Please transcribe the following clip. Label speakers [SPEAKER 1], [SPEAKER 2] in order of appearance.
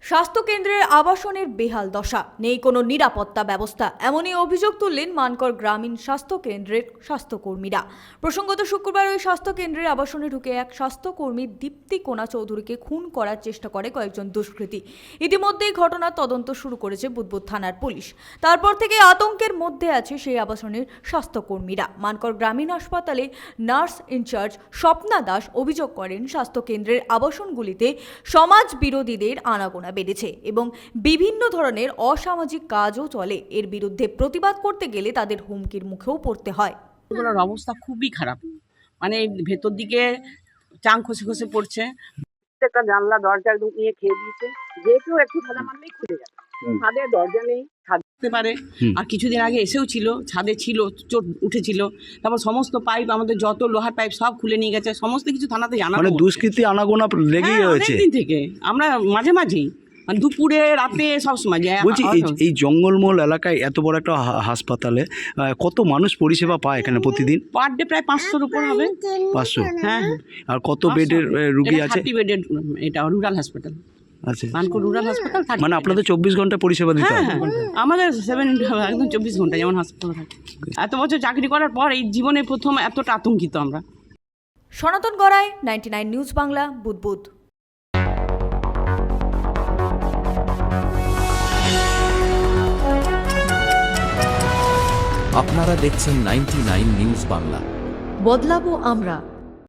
[SPEAKER 1] স্বাস্থ্যকেন্দ্রের আবাসনের বেহাল দশা, নেই কোনো নিরাপত্তা ব্যবস্থা, এমনই অভিযোগ তুললেন মানকর গ্রামীণ স্বাস্থ্যকেন্দ্রের স্বাস্থ্যকর্মীরা। প্রসঙ্গত শুক্রবার ওই স্বাস্থ্যকেন্দ্রের আবাসনে ঢুকে এক স্বাস্থ্যকর্মী দীপ্তি কোনা চৌধুরীকে খুন করার চেষ্টা করে কয়েকজন দুষ্কৃতী। ইতিমধ্যেই ঘটনার তদন্ত শুরু করেছে বুদবুদ থানার পুলিশ। তারপর থেকে আতঙ্কের মধ্যে আছে সেই আবাসনের স্বাস্থ্যকর্মীরা। মানকর গ্রামীণ হাসপাতালে নার্স ইনচার্জ স্বপ্না দাস অভিযোগ করেন, স্বাস্থ্যকেন্দ্রের আবাসনগুলিতে সমাজ বিরোধীদের আনাগোনা বেড়েছে এবং বিভিন্ন ধরনের অসামাজিক কাজও চলে। এর বিরুদ্ধে প্রতিবাদ করতে গেলে তাদের হুমকির মুখেও পড়তে হয়।
[SPEAKER 2] এগুলোর অবস্থা খুবই খারাপ, মানে ভেতর দিকে চাং খসে খসে পড়ছে, একটা জানলা দরজা একদম নিয়ে খেয়ে দিয়েছে, যে কেউ একটু ধাঁধা মারলেই খুলে যাবে। ছাদে দরজা নেই, ছাদতে পারে। আর কিছুদিন আগে এসেও ছিল, ছাদে ছিল, চোট উঠেছিল। তারপর সমস্ত পাইপ, আমাদের যত লোহার পাইপ সব খুলে নিয়ে গেছে। সমস্ত কিছু থানাতে জানা,
[SPEAKER 3] মানে দুষ্কৃতী আনাগোনা লেগেই রয়েছে
[SPEAKER 2] অনেকদিন থেকে। আমরা মাঝে মাঝেই, মানে দুপুরে রাতে সবসময়
[SPEAKER 3] বলছি, এই জঙ্গলমহল এলাকায় এত বড় একটা হাসপাতালে কত মানুষ পরিষেবা পায় এখানে প্রতিদিন?
[SPEAKER 2] পার ডে প্রায় 500-র উপর হবে।
[SPEAKER 3] 500?
[SPEAKER 2] হ্যাঁ।
[SPEAKER 3] আর কত বেডের রুগী আছে?
[SPEAKER 2] 30 বেডের, এটা রুরাল হাসপাতাল।
[SPEAKER 3] আচ্ছা,
[SPEAKER 2] মানকর রুরাল হাসপাতাল।
[SPEAKER 3] মানে আপনাদের 24 ঘন্টা পরিষেবা দিতে হয়?
[SPEAKER 2] আমাদের 7 একদম 24 ঘন্টা যেমন হাসপাতাল থাকে। এত বছর চাকরি করার পর এই জীবনে প্রথম এতটা আতঙ্কিত আমরা।
[SPEAKER 1] সনাতন গড়াই, 99 নিউজ বাংলা, বুদবুদ।
[SPEAKER 4] আপনারা দেখছেন 99 নিউজ বাংলা।
[SPEAKER 5] বদলাবো আমরা।